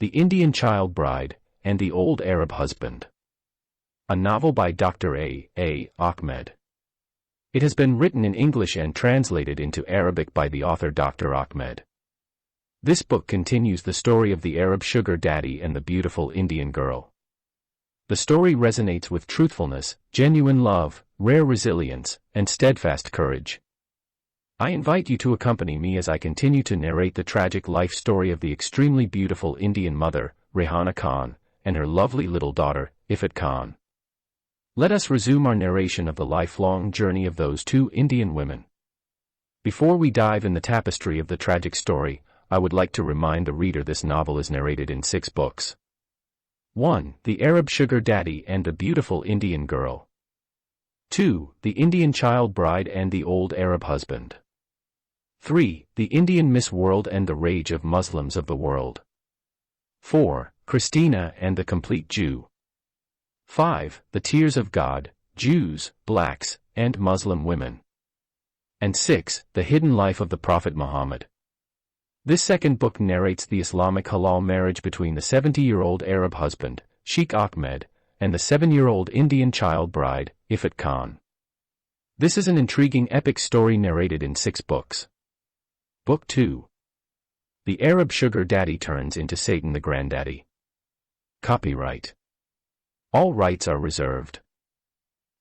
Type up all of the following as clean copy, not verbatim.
The Indian Child Bride, and the Old Arab Husband. A novel by Dr. A. Ahmed. It has been written in English and translated into Arabic by the author Dr. Ahmed. This book continues the story of the Arab sugar daddy and the beautiful Indian girl. The story resonates with truthfulness, genuine love, rare resilience, and steadfast courage. I invite you to accompany me as I continue to narrate the tragic life story of the extremely beautiful Indian mother, Rehana Khan, and her lovely little daughter, Ifat Khan. Let us resume our narration of the lifelong journey of those two Indian women. Before we dive in the tapestry of the tragic story, I would like to remind the reader this novel is narrated in 6 books. 1. The Arab Sugar Daddy and the Beautiful Indian Girl. 2. The Indian Child Bride and the Old Arab Husband. 3. The Indian Miss World and the Rage of Muslims of the World. 4. Christina and the Complete Jew. 5. The Tears of God, Jews, Blacks, and Muslim Women. And 6. The Hidden Life of the Prophet Muhammad. This second book narrates the Islamic halal marriage between the 70-year-old Arab husband, Sheikh Ahmed, and the 7-year-old Indian child bride, Ifat Khan. This is an intriguing epic story narrated in 6 books. Book 2. The Arab Sugar Daddy Turns into Satan the Granddaddy. Copyright. All rights are reserved.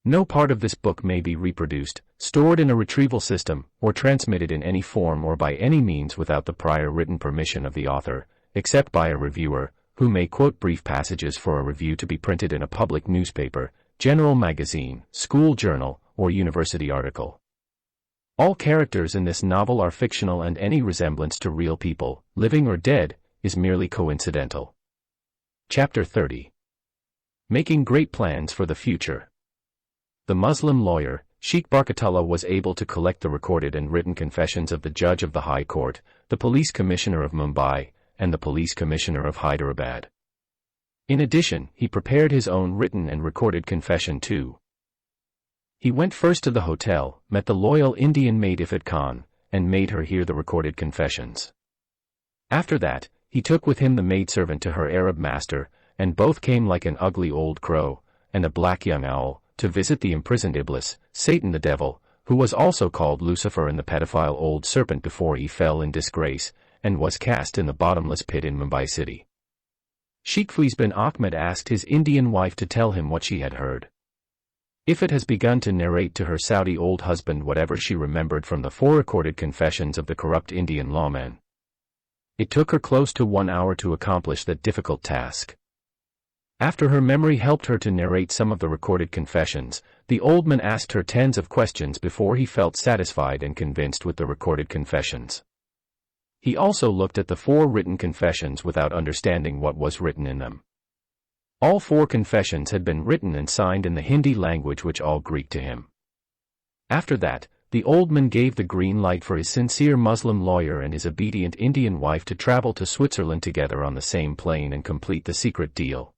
No part of this book may be reproduced, stored in a retrieval system, or transmitted in any form or by any means without the prior written permission of the author, except by a reviewer, who may quote brief passages for a review to be printed in a public newspaper, general magazine, school journal, or university article. All characters in this novel are fictional and any resemblance to real people, living or dead, is merely coincidental. Chapter 30. Making Great Plans for the Future. The Muslim lawyer, Sheikh Barkatullah, was able to collect the recorded and written confessions of the judge of the High Court, the police commissioner of Mumbai, and the police commissioner of Hyderabad. In addition, he prepared his own written and recorded confession too. He went first to the hotel, met the loyal Indian maid Ifat Khan, and made her hear the recorded confessions. After that, he took with him the maidservant to her Arab master, and both came like an ugly old crow, and a black young owl, to visit the imprisoned Iblis, Satan the devil, who was also called Lucifer and the pedophile old serpent before he fell in disgrace, and was cast in the bottomless pit in Mumbai city. Sheikh Faiz bin Ahmed asked his Indian wife to tell him what she had heard. Ifat has begun to narrate to her Saudi old husband whatever she remembered from the 4 recorded confessions of the corrupt Indian lawman. It took her close to 1 hour to accomplish that difficult task. After her memory helped her to narrate some of the recorded confessions, the old man asked her tens of questions before he felt satisfied and convinced with the recorded confessions. He also looked at the 4 written confessions without understanding what was written in them. All 4 confessions had been written and signed in the Hindi language, which all Greek to him. After that, the old man gave the green light for his sincere Muslim lawyer and his obedient Indian wife to travel to Switzerland together on the same plane and complete the secret deal.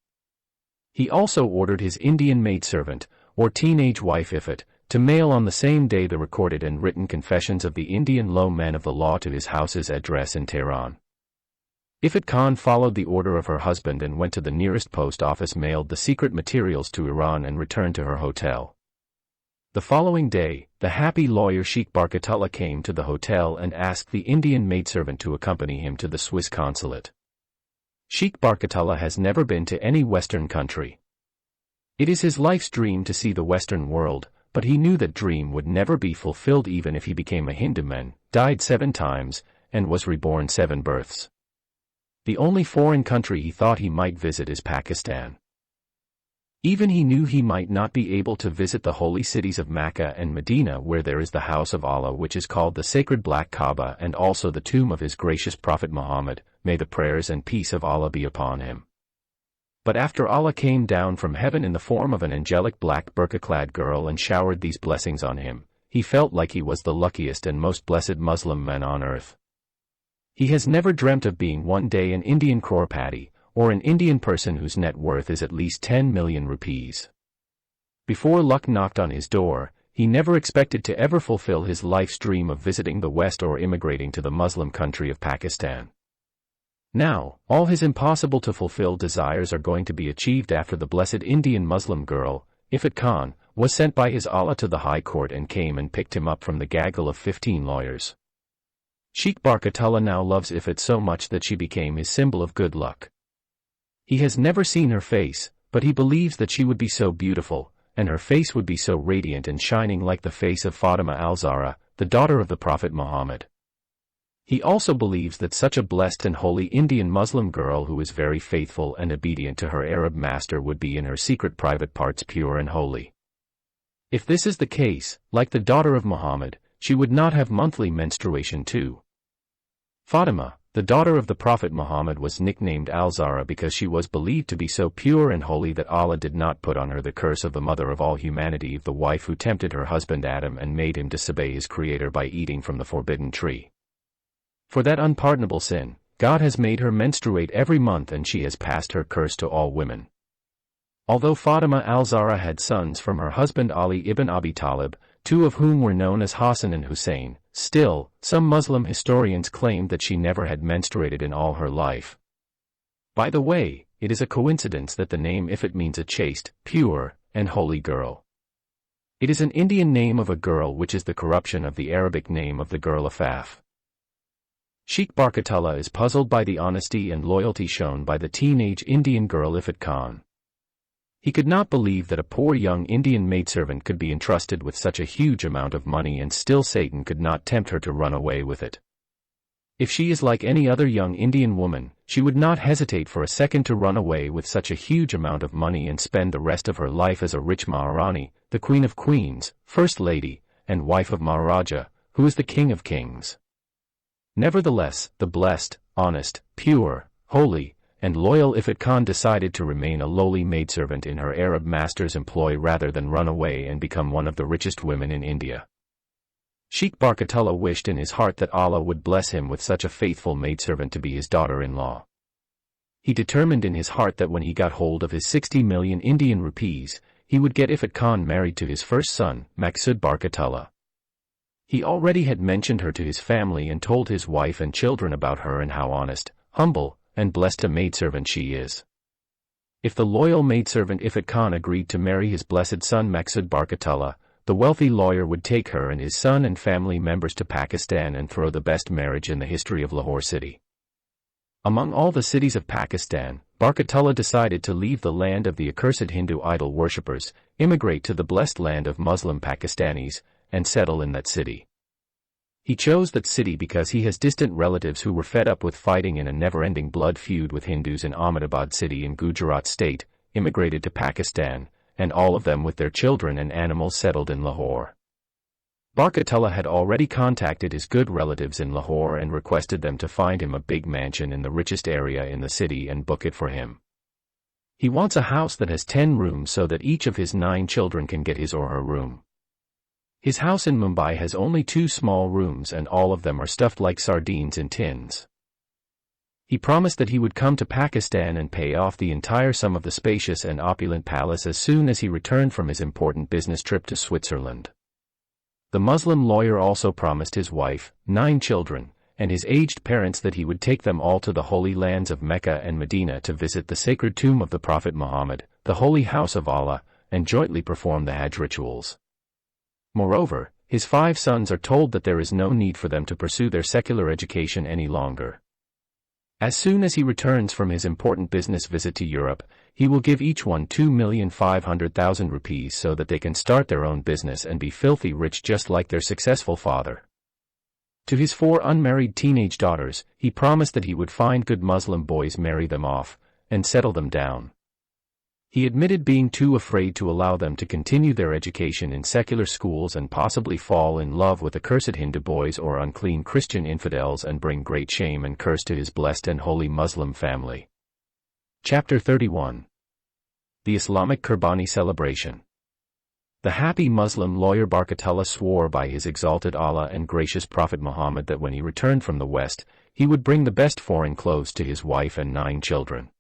He also ordered his Indian maidservant, or teenage wife Ifat, to mail on the same day the recorded and written confessions of the Indian low man of the law to his house's address in Tehran. Ifat Khan followed the order of her husband and went to the nearest post office, mailed the secret materials to Iran, and returned to her hotel. The following day, the happy lawyer Sheikh Barkatullah came to the hotel and asked the Indian maidservant to accompany him to the Swiss consulate. Sheikh Barkatullah has never been to any Western country. It is his life's dream to see the Western world, but he knew that dream would never be fulfilled even if he became a Hindu man, died 7 times, and was reborn 7 births. The only foreign country he thought he might visit is Pakistan. Even he knew he might not be able to visit the holy cities of Mecca and Medina, where there is the house of Allah, which is called the sacred Black Kaaba, and also the tomb of his gracious Prophet Muhammad, may the prayers and peace of Allah be upon him. But after Allah came down from heaven in the form of an angelic black burqa-clad girl and showered these blessings on him, he felt like he was the luckiest and most blessed Muslim man on earth. He has never dreamt of being one day an Indian crorepati, or an Indian person whose net worth is at least 10 million rupees. Before luck knocked on his door, he never expected to ever fulfill his life's dream of visiting the West or immigrating to the Muslim country of Pakistan. Now, all his impossible to fulfill desires are going to be achieved after the blessed Indian Muslim girl, Ifat Khan, was sent by his Allah to the high court and came and picked him up from the gaggle of 15 lawyers. Sheikh Barkatullah now loves Ifat so much that she became his symbol of good luck. He has never seen her face, but he believes that she would be so beautiful, and her face would be so radiant and shining like the face of Fatima al-Zahra, the daughter of the Prophet Muhammad. He also believes that such a blessed and holy Indian Muslim girl who is very faithful and obedient to her Arab master would be in her secret private parts pure and holy. If this is the case, like the daughter of Muhammad, she would not have monthly menstruation too. Fatima, the daughter of the Prophet Muhammad, was nicknamed Al-Zahra because she was believed to be so pure and holy that Allah did not put on her the curse of the mother of all humanity, the wife who tempted her husband Adam and made him disobey his Creator by eating from the forbidden tree. For that unpardonable sin, God has made her menstruate every month and she has passed her curse to all women. Although Fatima al-Zahra had sons from her husband Ali ibn Abi Talib, two of whom were known as Hassan and Hussein, still, some Muslim historians claim that she never had menstruated in all her life. By the way, it is a coincidence that the name Ifat means a chaste, pure, and holy girl. It is an Indian name of a girl which is the corruption of the Arabic name of the girl Afaf. Sheikh Barkatullah is puzzled by the honesty and loyalty shown by the teenage Indian girl Ifat Khan. He could not believe that a poor young Indian maidservant could be entrusted with such a huge amount of money and still Satan could not tempt her to run away with it. If she is like any other young Indian woman, she would not hesitate for a second to run away with such a huge amount of money and spend the rest of her life as a rich Maharani, the Queen of Queens, First Lady, and wife of Maharaja, who is the King of Kings. Nevertheless, the blessed, honest, pure, holy, and loyal Ifat Khan decided to remain a lowly maidservant in her Arab master's employ rather than run away and become one of the richest women in India. Sheikh Barkatullah wished in his heart that Allah would bless him with such a faithful maidservant to be his daughter-in-law. He determined in his heart that when he got hold of his 60 million Indian rupees, he would get Ifat Khan married to his first son, Maqsud Barkatullah. He already had mentioned her to his family and told his wife and children about her and how honest, humble, and blessed a maidservant she is. If the loyal maidservant Ifat Khan agreed to marry his blessed son Maqsud Barkatullah, the wealthy lawyer would take her and his son and family members to Pakistan and throw the best marriage in the history of Lahore city. Among all the cities of Pakistan, Barkatullah decided to leave the land of the accursed Hindu idol worshippers, immigrate to the blessed land of Muslim Pakistanis, and settle in that city. He chose that city because he has distant relatives who were fed up with fighting in a never-ending blood feud with Hindus in Ahmedabad city in Gujarat state, immigrated to Pakistan, and all of them with their children and animals settled in Lahore. Barkatullah had already contacted his good relatives in Lahore and requested them to find him a big mansion in the richest area in the city and book it for him. He wants a house that has 10 rooms so that each of his 9 children can get his or her room. His house in Mumbai has only 2 small rooms and all of them are stuffed like sardines in tins. He promised that he would come to Pakistan and pay off the entire sum of the spacious and opulent palace as soon as he returned from his important business trip to Switzerland. The Muslim lawyer also promised his wife, 9 children, and his aged parents that he would take them all to the holy lands of Mecca and Medina to visit the sacred tomb of the Prophet Muhammad, the holy house of Allah, and jointly perform the Hajj rituals. Moreover, his 5 sons are told that there is no need for them to pursue their secular education any longer. As soon as he returns from his important business visit to Europe, he will give each one 2,500,000 rupees so that they can start their own business and be filthy rich just like their successful father. To his 4 unmarried teenage daughters, he promised that he would find good Muslim boys, marry them off, and settle them down. He admitted being too afraid to allow them to continue their education in secular schools and possibly fall in love with accursed Hindu boys or unclean Christian infidels and bring great shame and curse to his blessed and holy Muslim family. Chapter 31. The Islamic Qurbani Celebration. The happy Muslim lawyer Barkatullah swore by his exalted Allah and gracious Prophet Muhammad that when he returned from the West, he would bring the best foreign clothes to his wife and 9 children.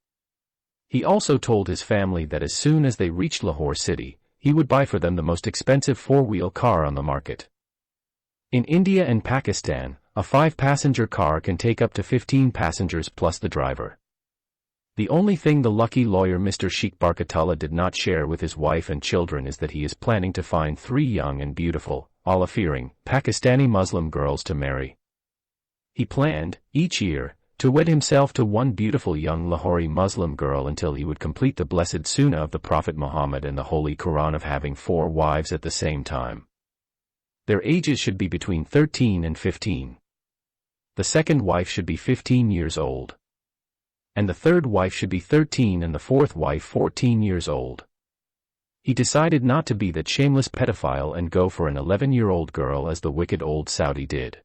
He also told his family that as soon as they reached Lahore city, he would buy for them the most expensive 4-wheel car on the market. In India and Pakistan, a 5-passenger car can take up to 15 passengers plus the driver. The only thing the lucky lawyer Mr. Sheikh Barkatullah did not share with his wife and children is that he is planning to find 3 young and beautiful, Allah-fearing, Pakistani Muslim girls to marry. He planned, each year, to wed himself to one beautiful young Lahori Muslim girl until he would complete the blessed sunnah of the Prophet Muhammad and the Holy Quran of having 4 wives at the same time. Their ages should be between 13 and 15. The second wife should be 15 years old. And the third wife should be 13 and the fourth wife 14 years old. He decided not to be that shameless pedophile and go for an 11-year-old girl as the wicked old Saudi did.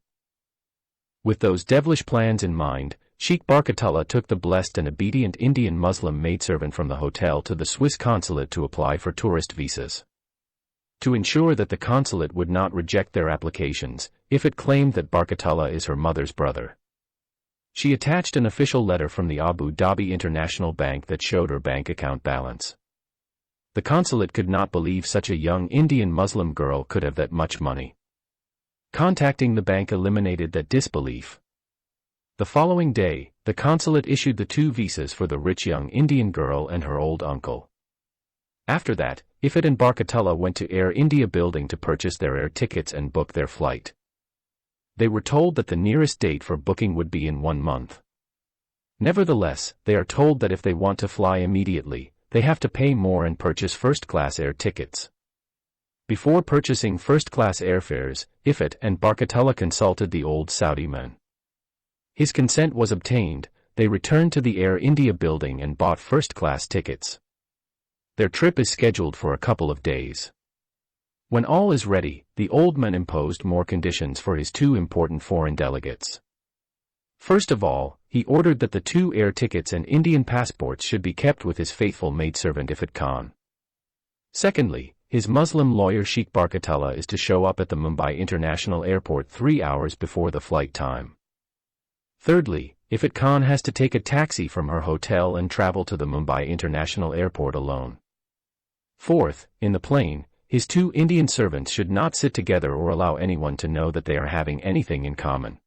With those devilish plans in mind, Sheikh Barkatullah took the blessed and obedient Indian Muslim maidservant from the hotel to the Swiss consulate to apply for tourist visas. To ensure that the consulate would not reject their applications, if it claimed that Barkatullah is her mother's brother. She attached an official letter from the Abu Dhabi International Bank that showed her bank account balance. The consulate could not believe such a young Indian Muslim girl could have that much money. Contacting the bank eliminated that disbelief. The following day, the consulate issued the 2 visas for the rich young Indian girl and her old uncle. After that, Ifat and Barkatullah went to Air India building to purchase their air tickets and book their flight. They were told that the nearest date for booking would be in 1 month. Nevertheless, they are told that if they want to fly immediately, they have to pay more and purchase first-class air tickets. Before purchasing first-class airfares, Ifat and Barkatullah consulted the old Saudi man. His consent was obtained. They returned to the Air India building and bought first-class tickets. Their trip is scheduled for a couple of days. When all is ready, the old man imposed more conditions for his 2 important foreign delegates. First of all, he ordered that the 2 air tickets and Indian passports should be kept with his faithful maidservant Ifat Khan. Secondly, his Muslim lawyer Sheikh Barkatullah is to show up at the Mumbai International Airport 3 hours before the flight time. Thirdly, Ifat Khan has to take a taxi from her hotel and travel to the Mumbai International Airport alone. Fourth, in the plane, his 2 Indian servants should not sit together or allow anyone to know that they are having anything in common.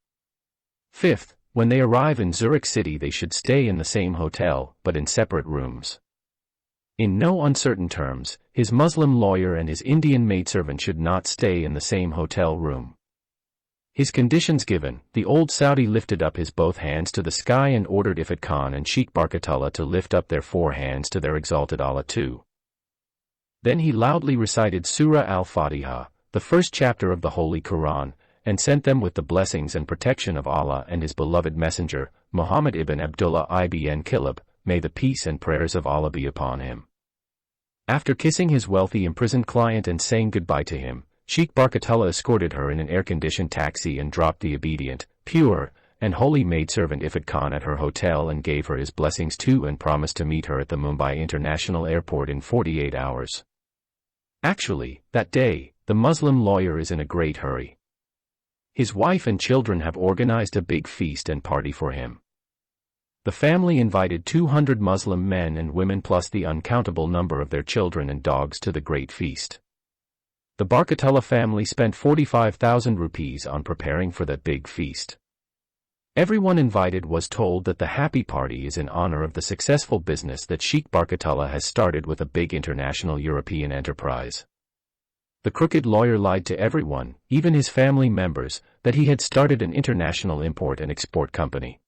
Fifth, when they arrive in Zurich City they should stay in the same hotel, but in separate rooms. In no uncertain terms, his Muslim lawyer and his Indian maidservant should not stay in the same hotel room. His conditions given, the old Saudi lifted up his both hands to the sky and ordered Ifat Khan and Sheikh Barkatullah to lift up their 4 hands to their exalted Allah too. Then he loudly recited Surah Al-Fatiha, the first chapter of the Holy Quran, and sent them with the blessings and protection of Allah and His beloved Messenger, Muhammad ibn Abdullah ibn Kilab, may the peace and prayers of Allah be upon him. After kissing his wealthy imprisoned client and saying goodbye to him, Sheikh Barkatullah escorted her in an air-conditioned taxi and dropped the obedient, pure, and holy maidservant Ifat Khan at her hotel and gave her his blessings too and promised to meet her at the Mumbai International Airport in 48 hours. Actually, that day, the Muslim lawyer is in a great hurry. His wife and children have organized a big feast and party for him. The family invited 200 Muslim men and women plus the uncountable number of their children and dogs to the great feast. The Barkatullah family spent 45,000 rupees on preparing for that big feast. Everyone invited was told that the happy party is in honor of the successful business that Sheikh Barkatullah has started with a big international European enterprise. The crooked lawyer lied to everyone, even his family members, that he had started an international import and export company.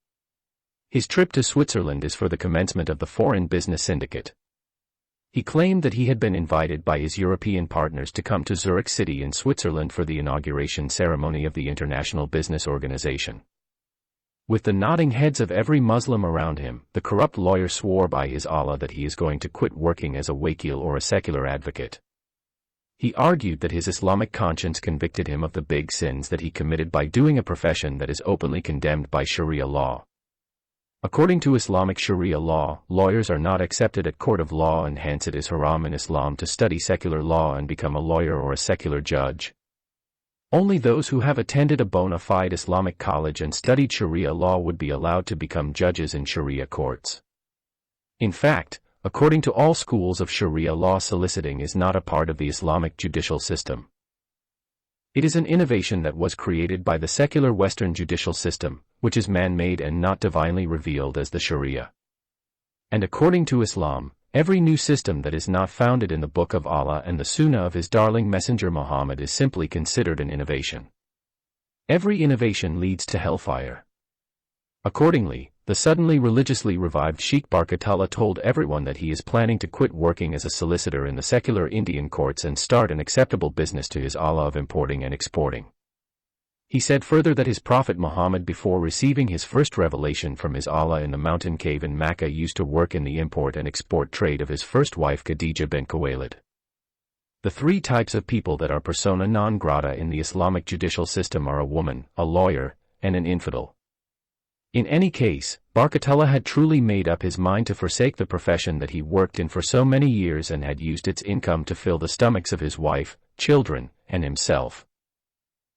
His trip to Switzerland is for the commencement of the Foreign Business Syndicate. He claimed that he had been invited by his European partners to come to Zurich City in Switzerland for the inauguration ceremony of the International Business Organization. With the nodding heads of every Muslim around him, the corrupt lawyer swore by his Allah that he is going to quit working as a wakil or a secular advocate. He argued that his Islamic conscience convicted him of the big sins that he committed by doing a profession that is openly condemned by Sharia law. According to Islamic Sharia law, lawyers are not accepted at court of law and hence it is haram in Islam to study secular law and become a lawyer or a secular judge. Only those who have attended a bona fide Islamic college and studied Sharia law would be allowed to become judges in Sharia courts. In fact, according to all schools of Sharia law, soliciting is not a part of the Islamic judicial system. It is an innovation that was created by the secular Western judicial system, which is man-made and not divinely revealed as the Sharia. And according to Islam, every new system that is not founded in the Book of Allah and the Sunnah of His darling Messenger Muhammad is simply considered an innovation. Every innovation leads to hellfire. Accordingly, the suddenly religiously revived Sheikh Barkatullah told everyone that he is planning to quit working as a solicitor in the secular Indian courts and start an acceptable business to his Allah of importing and exporting. He said further that his Prophet Muhammad, before receiving his first revelation from his Allah in the mountain cave in Makkah, used to work in the import and export trade of his first wife Khadija bint Khuwailid. The three types of people that are persona non grata in the Islamic judicial system are a woman, a lawyer, and an infidel. In any case, Barkatullah had truly made up his mind to forsake the profession that he worked in for so many years and had used its income to fill the stomachs of his wife, children, and himself.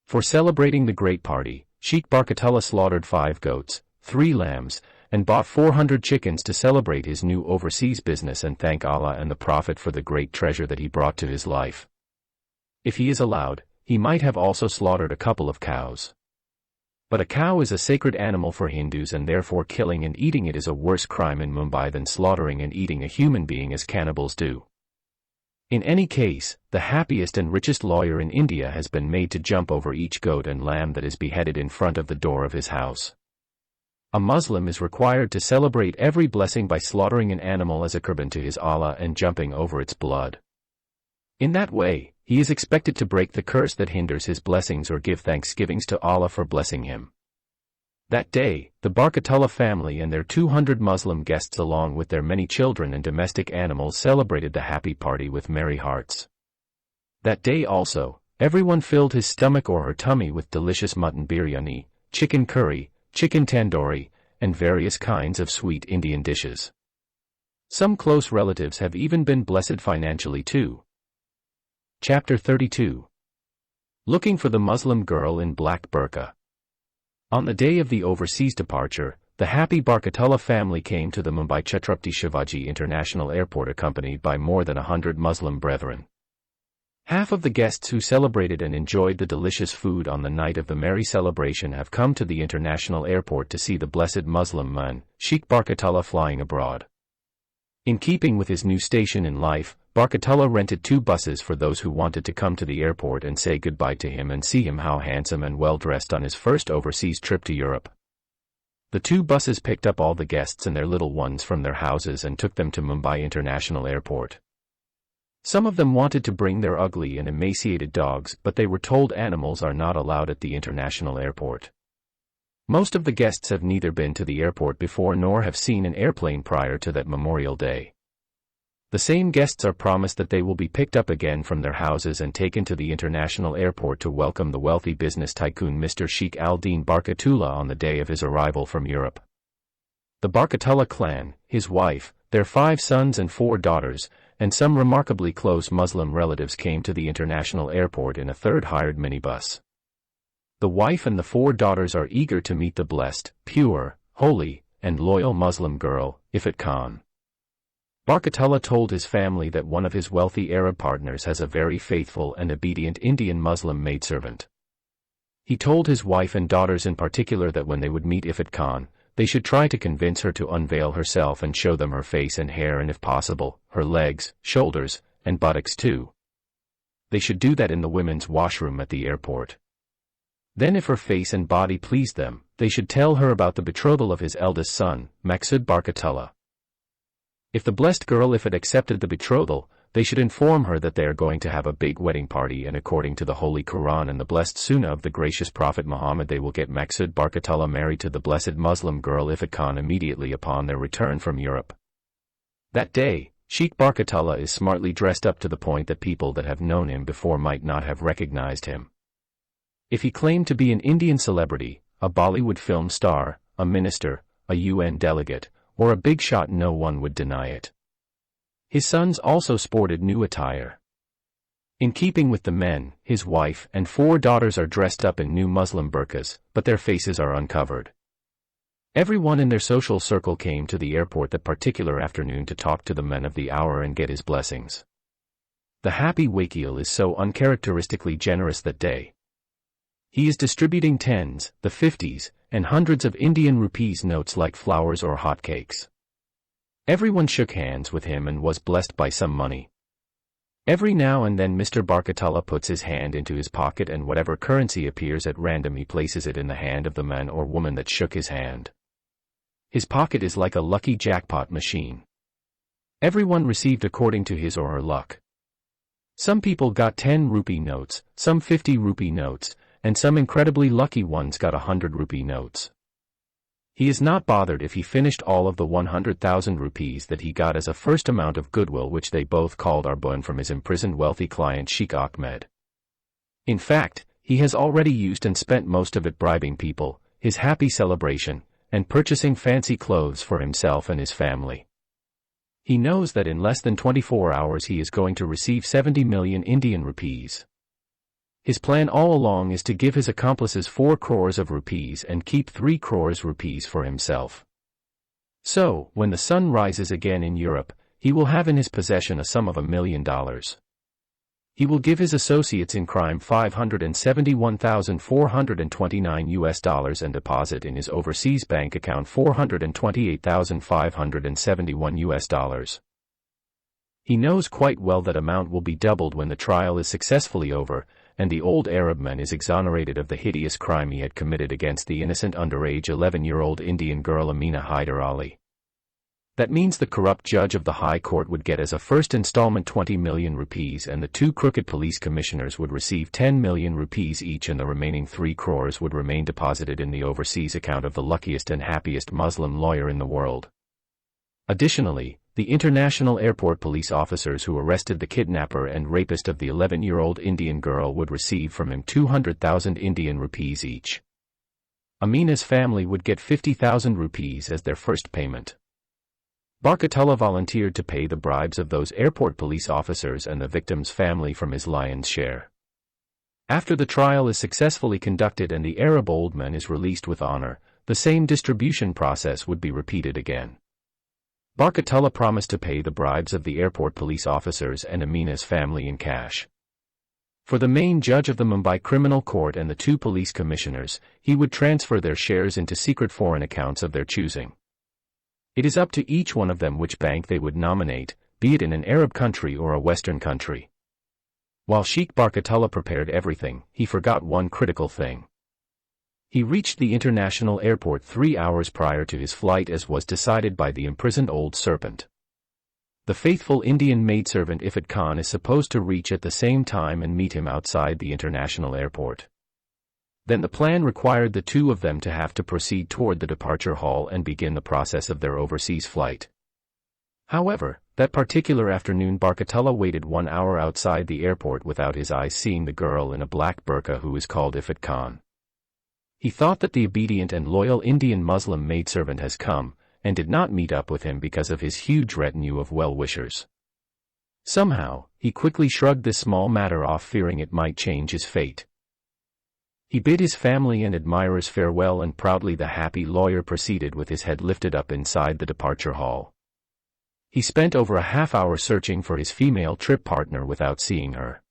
For celebrating the great party, Sheikh Barkatullah slaughtered 5 goats, 3 lambs, and bought 400 chickens to celebrate his new overseas business and thank Allah and the Prophet for the great treasure that he brought to his life. If he is allowed, he might have also slaughtered a couple of cows. But a cow is a sacred animal for Hindus, and therefore killing and eating it is a worse crime in Mumbai than slaughtering and eating a human being as cannibals do. In any case, the happiest and richest lawyer in India has been made to jump over each goat and lamb that is beheaded in front of the door of his house. A Muslim is required to celebrate every blessing by slaughtering an animal as a qurban to his Allah and jumping over its blood. In that way, he is expected to break the curse that hinders his blessings or give thanksgivings to Allah for blessing him. That day, the Barkatullah family and their 200 Muslim guests along with their many children and domestic animals celebrated the happy party with merry hearts. That day also, everyone filled his stomach or her tummy with delicious mutton biryani, chicken curry, chicken tandoori, and various kinds of sweet Indian dishes. Some close relatives have even been blessed financially too. Chapter 32. Looking for the Muslim girl in black burqa. On the day of the overseas departure, the happy Barkatullah family came to the Mumbai Chhatrapati Shivaji International Airport accompanied by more than 100 Muslim brethren. Half of the guests who celebrated and enjoyed the delicious food on the night of the merry celebration have come to the international airport to see the blessed Muslim man, Sheikh Barkatullah, flying abroad. In keeping with his new station in life, Barkatullah rented 2 buses for those who wanted to come to the airport and say goodbye to him and see him how handsome and well dressed on his first overseas trip to Europe. The 2 buses picked up all the guests and their little ones from their houses and took them to Mumbai International Airport. Some of them wanted to bring their ugly and emaciated dogs, but they were told animals are not allowed at the international airport. Most of the guests have neither been to the airport before nor have seen an airplane prior to that Memorial Day. The same guests are promised that they will be picked up again from their houses and taken to the international airport to welcome the wealthy business tycoon Mr. Sheikh Al-Din Barkatullah on the day of his arrival from Europe. The Barkatullah clan, his wife, their 5 sons and 4 daughters, and some remarkably close Muslim relatives came to the international airport in a 3rd hired minibus. The wife and the 4 daughters are eager to meet the blessed, pure, holy, and loyal Muslim girl, Ifat Khan. Barkatullah told his family that one of his wealthy Arab partners has a very faithful and obedient Indian Muslim maidservant. He told his wife and daughters in particular that when they would meet Ifat Khan, they should try to convince her to unveil herself and show them her face and hair and if possible, her legs, shoulders, and buttocks too. They should do that in the women's washroom at the airport. Then if her face and body pleased them, they should tell her about the betrothal of his eldest son, Maqsud Barkatullah. If the blessed girl Ifat accepted the betrothal, they should inform her that they are going to have a big wedding party and according to the Holy Quran and the blessed Sunnah of the gracious Prophet Muhammad they will get Maqsud Barkatullah married to the blessed Muslim girl Ifat Khan immediately upon their return from Europe. That day, Sheikh Barkatullah is smartly dressed up to the point that people that have known him before might not have recognized him. If he claimed to be an Indian celebrity, a Bollywood film star, a minister, a UN delegate, or a big shot, no one would deny it. His sons also sported new attire. In keeping with the men, his wife and 4 daughters are dressed up in new Muslim burqas, but their faces are uncovered. Everyone in their social circle came to the airport that particular afternoon to talk to the man of the hour and get his blessings. The happy Wakil is so uncharacteristically generous that day. He is distributing tens, the 50s, and hundreds of Indian rupees notes like flowers or hotcakes. Everyone shook hands with him and was blessed by some money. Every now and then Mr. Barkatullah puts his hand into his pocket and whatever currency appears at random he places it in the hand of the man or woman that shook his hand. His pocket is like a lucky jackpot machine. Everyone received according to his or her luck. Some people got 10 rupee notes, some 50 rupee notes, and some incredibly lucky ones got 100 rupee notes. He is not bothered if he finished all of the 100,000 rupees that he got as a first amount of goodwill, which they both called Arbun, from his imprisoned wealthy client Sheikh Ahmed. In fact, he has already used and spent most of it bribing people, his happy celebration, and purchasing fancy clothes for himself and his family. He knows that in less than 24 hours he is going to receive 70 million Indian rupees. His plan all along is to give his accomplices 4 crores of rupees and keep 3 crores rupees for himself. So, when the sun rises again in Europe, he will have in his possession a sum of $1 million. He will give his associates in crime $571,429 and deposit in his overseas bank account $428,571. He knows quite well that amount will be doubled when the trial is successfully over, and the old Arab man is exonerated of the hideous crime he had committed against the innocent underage 11-year-old Indian girl Amina Hyder Ali. That means the corrupt judge of the High Court would get as a first installment 20 million rupees, and the 2 crooked police commissioners would receive 10 million rupees each, and the remaining 3 crores would remain deposited in the overseas account of the luckiest and happiest Muslim lawyer in the world. Additionally, the international airport police officers who arrested the kidnapper and rapist of the 11-year-old Indian girl would receive from him 200,000 Indian rupees each. Amina's family would get 50,000 rupees as their first payment. Barkatullah volunteered to pay the bribes of those airport police officers and the victim's family from his lion's share. After the trial is successfully conducted and the Arab old man is released with honor, the same distribution process would be repeated again. Barkatullah promised to pay the bribes of the airport police officers and Amina's family in cash. For the main judge of the Mumbai Criminal Court and the 2 police commissioners, he would transfer their shares into secret foreign accounts of their choosing. It is up to each one of them which bank they would nominate, be it in an Arab country or a Western country. While Sheikh Barkatullah prepared everything, he forgot one critical thing. He reached the international airport 3 hours prior to his flight, as was decided by the imprisoned old serpent. The faithful Indian maidservant Ifat Khan is supposed to reach at the same time and meet him outside the international airport. Then the plan required the 2 of them to have to proceed toward the departure hall and begin the process of their overseas flight. However, that particular afternoon Barkatullah waited 1 hour outside the airport without his eyes seeing the girl in a black burqa who is called Ifat Khan. He thought that the obedient and loyal Indian Muslim maidservant has come, and did not meet up with him because of his huge retinue of well-wishers. Somehow, he quickly shrugged this small matter off, fearing it might change his fate. He bid his family and admirers farewell, and proudly the happy lawyer proceeded with his head lifted up inside the departure hall. He spent over a half-hour searching for his female trip partner without seeing her.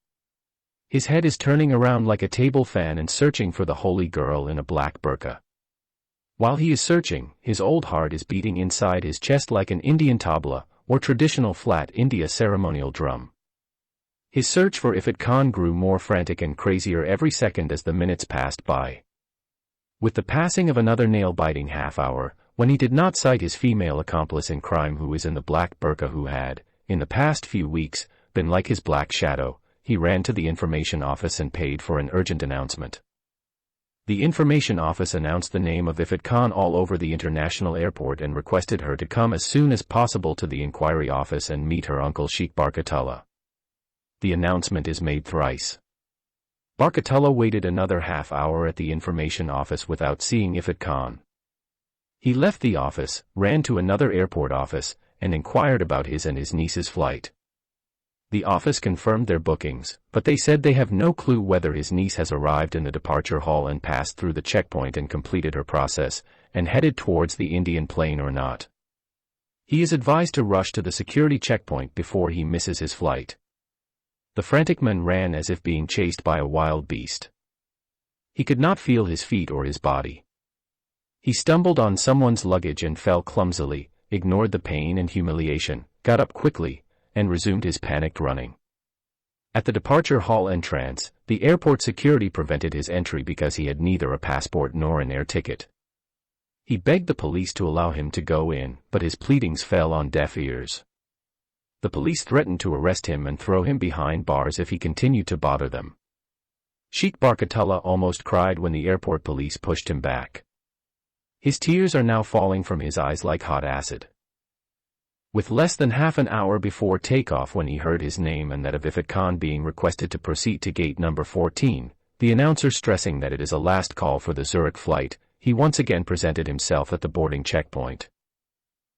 His head is turning around like a table fan and searching for the holy girl in a black burqa. While he is searching, his old heart is beating inside his chest like an Indian tabla, or traditional flat India ceremonial drum. His search for Ifat Khan grew more frantic and crazier every second as the minutes passed by. With the passing of another nail-biting half-hour, when he did not sight his female accomplice in crime who is in the black burqa, who had, in the past few weeks, been like his black shadow, he ran to the information office and paid for an urgent announcement. The information office announced the name of Ifat Khan all over the international airport and requested her to come as soon as possible to the inquiry office and meet her uncle Sheikh Barkatullah. The announcement is made thrice. Barkatullah waited another half-hour at the information office without seeing Ifat Khan. He left the office, ran to another airport office, and inquired about his and his niece's flight. The office confirmed their bookings, but they said they have no clue whether his niece has arrived in the departure hall and passed through the checkpoint and completed her process, and headed towards the Indian plane or not. He is advised to rush to the security checkpoint before he misses his flight. The frantic man ran as if being chased by a wild beast. He could not feel his feet or his body. He stumbled on someone's luggage and fell clumsily, ignored the pain and humiliation, got up quickly, and resumed his panicked running. At the departure hall entrance, the airport security prevented his entry because he had neither a passport nor an air ticket. He begged the police to allow him to go in, but his pleadings fell on deaf ears. The police threatened to arrest him and throw him behind bars if he continued to bother them. Sheikh Barkatullah almost cried when the airport police pushed him back. His tears are now falling from his eyes like hot acid. With less than half an hour before takeoff when he heard his name and that of Ifat Khan being requested to proceed to gate number 14, the announcer stressing that it is a last call for the Zurich flight, he once again presented himself at the boarding checkpoint.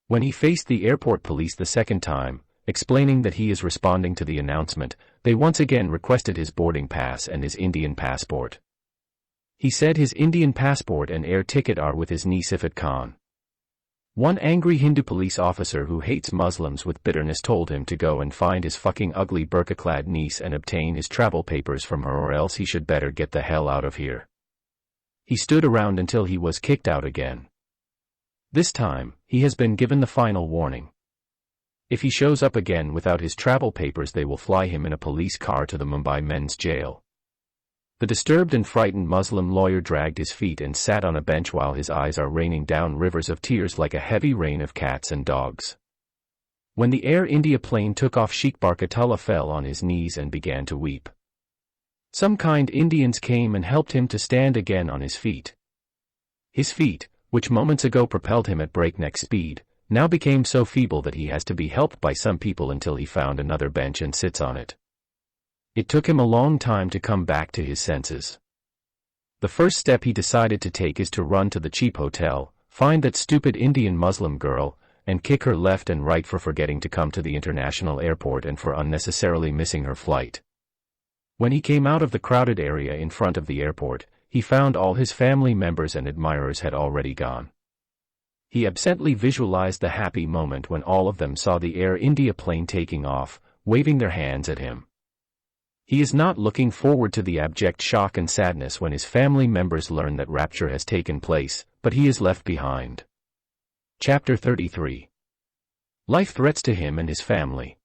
When he faced the airport police the second time, explaining that he is responding to the announcement, they once again requested his boarding pass and his Indian passport. He said his Indian passport and air ticket are with his niece Ifat Khan. One angry Hindu police officer who hates Muslims with bitterness told him to go and find his fucking ugly burqa-clad niece and obtain his travel papers from her, or else he should better get the hell out of here. He stood around until he was kicked out again. This time, he has been given the final warning. If he shows up again without his travel papers, they will fly him in a police car to the Mumbai men's jail. The disturbed and frightened Muslim lawyer dragged his feet and sat on a bench while his eyes are raining down rivers of tears like a heavy rain of cats and dogs. When the Air India plane took off, Sheikh Barkatullah fell on his knees and began to weep. Some kind Indians came and helped him to stand again on his feet. His feet, which moments ago propelled him at breakneck speed, now became so feeble that he has to be helped by some people until he found another bench and sits on it. It took him a long time to come back to his senses. The first step he decided to take is to run to the cheap hotel, find that stupid Indian Muslim girl, and kick her left and right for forgetting to come to the international airport and for unnecessarily missing her flight. When he came out of the crowded area in front of the airport, he found all his family members and admirers had already gone. He absently visualized the happy moment when all of them saw the Air India plane taking off, waving their hands at him. He is not looking forward to the abject shock and sadness when his family members learn that rapture has taken place, but he is left behind. Chapter 33. Life threats to him and his family.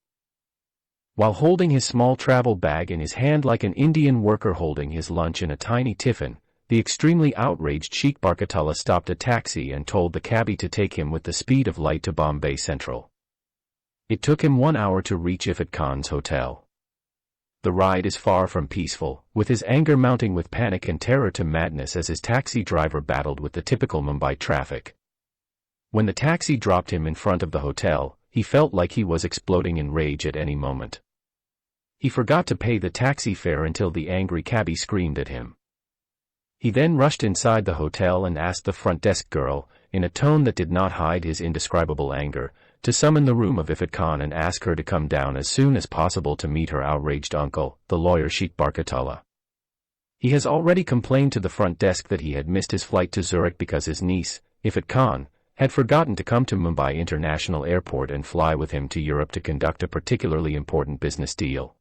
While holding his small travel bag in his hand like an Indian worker holding his lunch in a tiny tiffin, the extremely outraged Sheikh Barkatullah stopped a taxi and told the cabbie to take him with the speed of light to Bombay Central. It took him 1 hour to reach Ifat Khan's hotel. The ride is far from peaceful, with his anger mounting with panic and terror to madness as his taxi driver battled with the typical Mumbai traffic. When the taxi dropped him in front of the hotel, he felt like he was exploding in rage at any moment. He forgot to pay the taxi fare until the angry cabbie screamed at him. He then rushed inside the hotel and asked the front desk girl, in a tone that did not hide his indescribable anger, to summon the room of Ifat Khan and ask her to come down as soon as possible to meet her outraged uncle, the lawyer Sheikh Barkatullah. He has already complained to the front desk that he had missed his flight to Zurich because his niece, Ifat Khan, had forgotten to come to Mumbai International Airport and fly with him to Europe to conduct a particularly important business deal.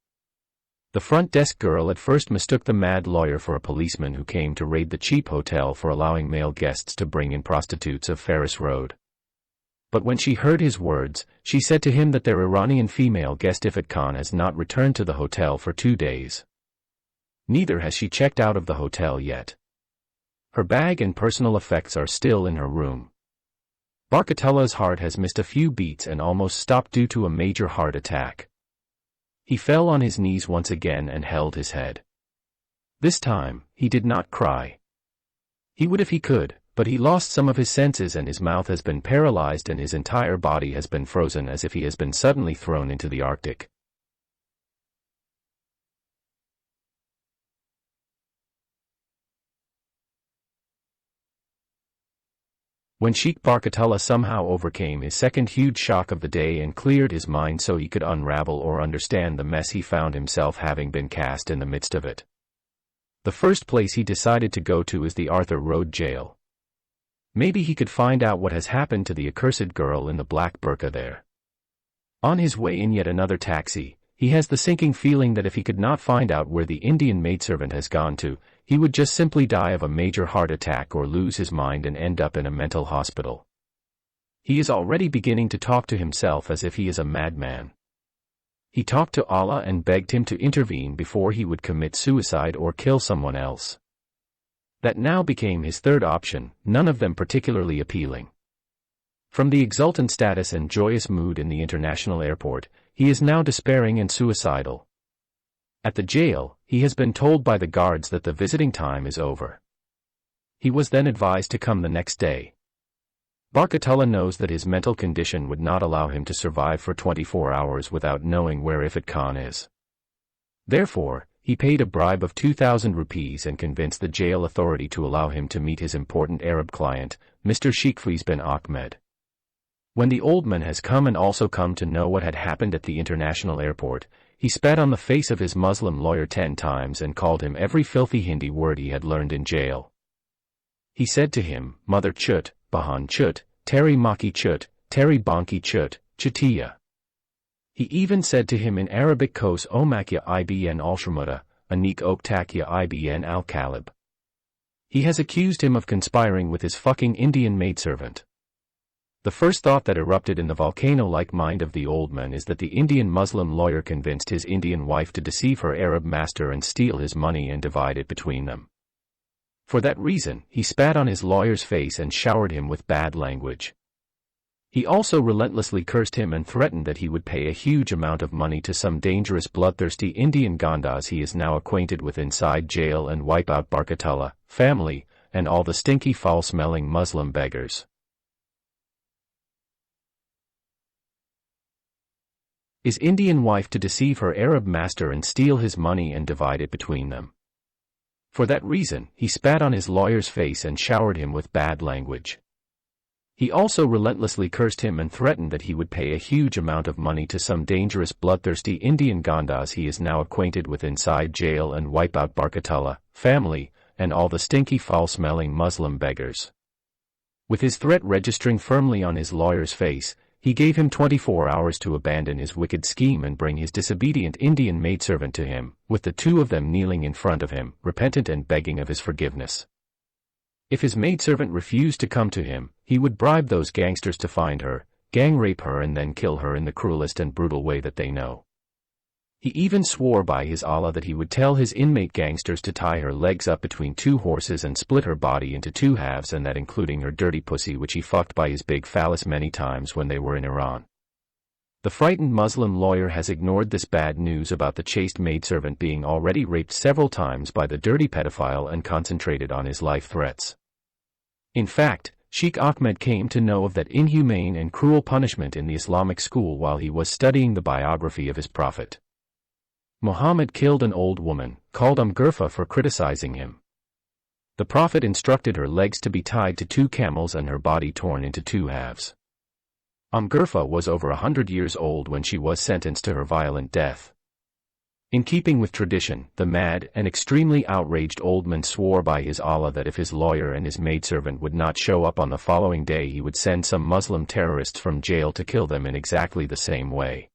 The front desk girl at first mistook the mad lawyer for a policeman who came to raid the cheap hotel for allowing male guests to bring in prostitutes of Ferris Road. But when she heard his words, she said to him that their Iranian female guest Ifat Khan has not returned to the hotel for 2 days. Neither has she checked out of the hotel yet. Her bag and personal effects are still in her room. Barkatullah's heart has missed a few beats and almost stopped due to a major heart attack. He fell on his knees once again and held his head. This time, he did not cry. He would if he could, but he lost some of his senses and his mouth has been paralyzed and his entire body has been frozen as if he has been suddenly thrown into the Arctic. When Sheikh Barkatullah somehow overcame his second huge shock of the day and cleared his mind so he could unravel or understand the mess he found himself having been cast in the midst of it. The first place he decided to go to is the Arthur Road jail. Maybe he could find out what has happened to the accursed girl in the black burqa there. On his way in yet another taxi, He has the sinking feeling that if he could not find out where the Indian maidservant has gone to, he would just simply die of a major heart attack or lose his mind and end up in a mental hospital. He is already beginning to talk to himself as if he is a madman. He talked to Allah and begged him to intervene before he would commit suicide or kill someone else. That now became his third option, none of them particularly appealing. From the exultant status and joyous mood in the international airport, he is now despairing and suicidal. At the jail, he has been told by the guards that the visiting time is over. He was then advised to come the next day. Barkatullah knows that his mental condition would not allow him to survive for 24 hours without knowing where Ifat Khan is. Therefore, he paid a bribe of 2,000 rupees and convinced the jail authority to allow him to meet his important Arab client, Mr. Sheikhfiz bin Ahmed. When the old man has come and also come to know what had happened at the international airport, he spat on the face of his Muslim lawyer 10 times and called him every filthy Hindi word he had learned in jail. He said to him, Mother Chut, Bahan Chut, Teri Maki Chut, Teri Banki Chut, Chutiya. He even said to him in Arabic Kos Omakya ibn al-Shramuta, Anik Oktakya ibn al-Kalib. He has accused him of conspiring with his fucking Indian maidservant. The first thought that erupted in the volcano-like mind of the old man is that the Indian Muslim lawyer convinced his Indian wife to deceive her Arab master and steal his money and divide it between them. For that reason, he spat on his lawyer's face and showered him with bad language. He also relentlessly cursed him and threatened that he would pay a huge amount of money to some dangerous bloodthirsty Indian gandas he is now acquainted with inside jail and wipe out Barkatullah, family, and all the stinky foul-smelling Muslim beggars. His Indian wife to deceive her Arab master and steal his money and divide it between them. For that reason, he spat on his lawyer's face and showered him with bad language. He also relentlessly cursed him and threatened that he would pay a huge amount of money to some dangerous bloodthirsty Indian gandas he is now acquainted with inside jail and wipe out Barkatullah, family, and all the stinky foul-smelling Muslim beggars. With his threat registering firmly on his lawyer's face, he gave him 24 hours to abandon his wicked scheme and bring his disobedient Indian maidservant to him, with the two of them kneeling in front of him, repentant and begging of his forgiveness. If his maidservant refused to come to him, he would bribe those gangsters to find her, gang rape her and then kill her in the cruelest and brutal way that they know. He even swore by his Allah that he would tell his inmate gangsters to tie her legs up between 2 horses and split her body into 2 halves, and that including her dirty pussy which he fucked by his big phallus many times when they were in Iran. The frightened Muslim lawyer has ignored this bad news about the chaste maidservant being already raped several times by the dirty pedophile and concentrated on his life threats. In fact, Sheikh Ahmed came to know of that inhumane and cruel punishment in the Islamic school while he was studying the biography of his prophet. Muhammad killed an old woman, called Gurfa, for criticizing him. The prophet instructed her legs to be tied to 2 camels and her body torn into 2 halves. Gurfa was over 100 years old when she was sentenced to her violent death. In keeping with tradition, the mad and extremely outraged old man swore by his Allah that if his lawyer and his maidservant would not show up on the following day, he would send some Muslim terrorists from jail to kill them in exactly the same way.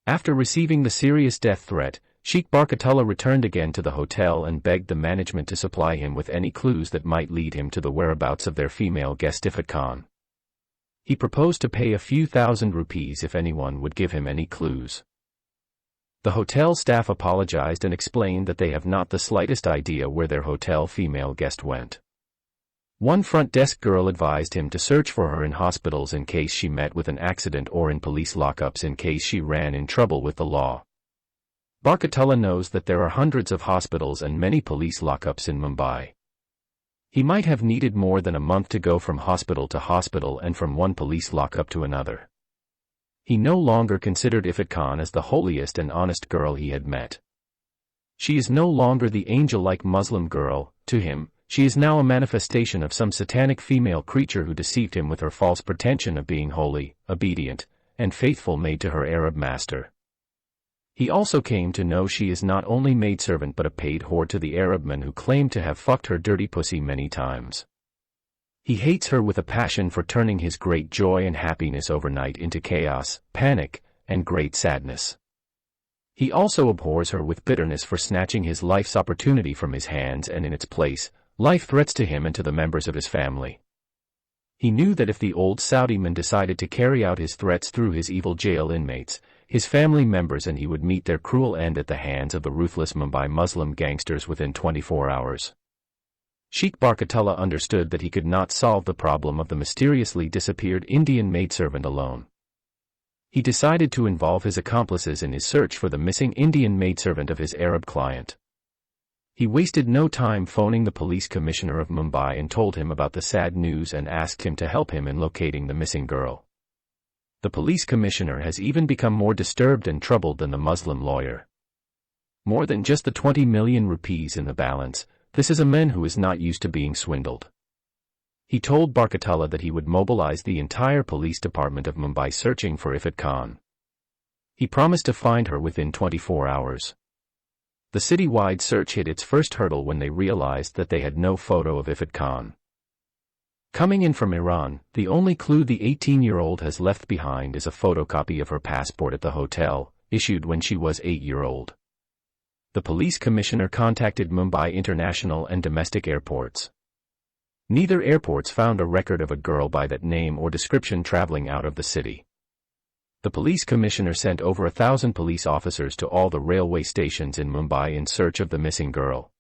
After receiving the serious death threat, Sheikh Barkatullah returned again to the hotel and begged the management to supply him with any clues that might lead him to the whereabouts of their female guest Ifat Khan. He proposed to pay a few thousand rupees if anyone would give him any clues. The hotel staff apologized and explained that they have not the slightest idea where their hotel female guest went. One front desk girl advised him to search for her in hospitals in case she met with an accident or in police lockups in case she ran in trouble with the law. Barkatullah knows that there are hundreds of hospitals and many police lockups in Mumbai. He might have needed more than a month to go from hospital to hospital and from one police lockup to another. He no longer considered Ifat Khan as the holiest and honest girl he had met. She is no longer the angel-like Muslim girl. To him, she is now a manifestation of some satanic female creature who deceived him with her false pretension of being holy, obedient, and faithful maid to her Arab master. He also came to know she is not only maidservant but a paid whore to the Arabman who claimed to have fucked her dirty pussy many times. He hates her with a passion for turning his great joy and happiness overnight into chaos, panic, and great sadness. He also abhors her with bitterness for snatching his life's opportunity from his hands, and in its place, life threats to him and to the members of his family. He knew that if the old Saudi man decided to carry out his threats through his evil jail inmates, his family members and he would meet their cruel end at the hands of the ruthless Mumbai Muslim gangsters within 24 hours. Sheikh Barkatullah understood that he could not solve the problem of the mysteriously disappeared Indian maidservant alone. He decided to involve his accomplices in his search for the missing Indian maidservant of his Arab client. He wasted no time phoning the police commissioner of Mumbai and told him about the sad news and asked him to help him in locating the missing girl. The police commissioner has even become more disturbed and troubled than the Muslim lawyer. More than just the 20 million rupees in the balance, this is a man who is not used to being swindled. He told Barkatullah that he would mobilize the entire police department of Mumbai searching for Ifat Khan. He promised to find her within 24 hours. The city-wide search hit its first hurdle when they realized that they had no photo of Ifat Khan. Coming in from Iran, the only clue the 18-year-old has left behind is a photocopy of her passport at the hotel, issued when she was 8-year-old. The police commissioner contacted Mumbai international and domestic airports. Neither airports found a record of a girl by that name or description traveling out of the city. The police commissioner sent over 1,000 police officers to all the railway stations in Mumbai in search of the missing girl.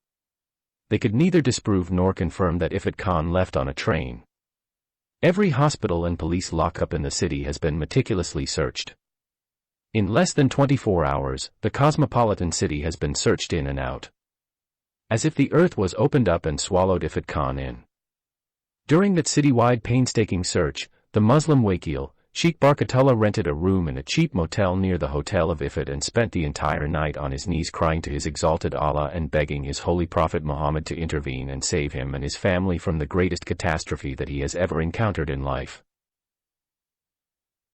They could neither disprove nor confirm that Ifat Khan left on a train. Every hospital and police lockup in the city has been meticulously searched. In less than 24 hours, the cosmopolitan city has been searched in and out. As if the earth was opened up and swallowed Ifat Khan in. During that citywide painstaking search, the Muslim wakil, Sheikh Barkatullah rented a room in a cheap motel near the hotel of Ifat and spent the entire night on his knees crying to his exalted Allah and begging his holy Prophet Muhammad to intervene and save him and his family from the greatest catastrophe that he has ever encountered in life.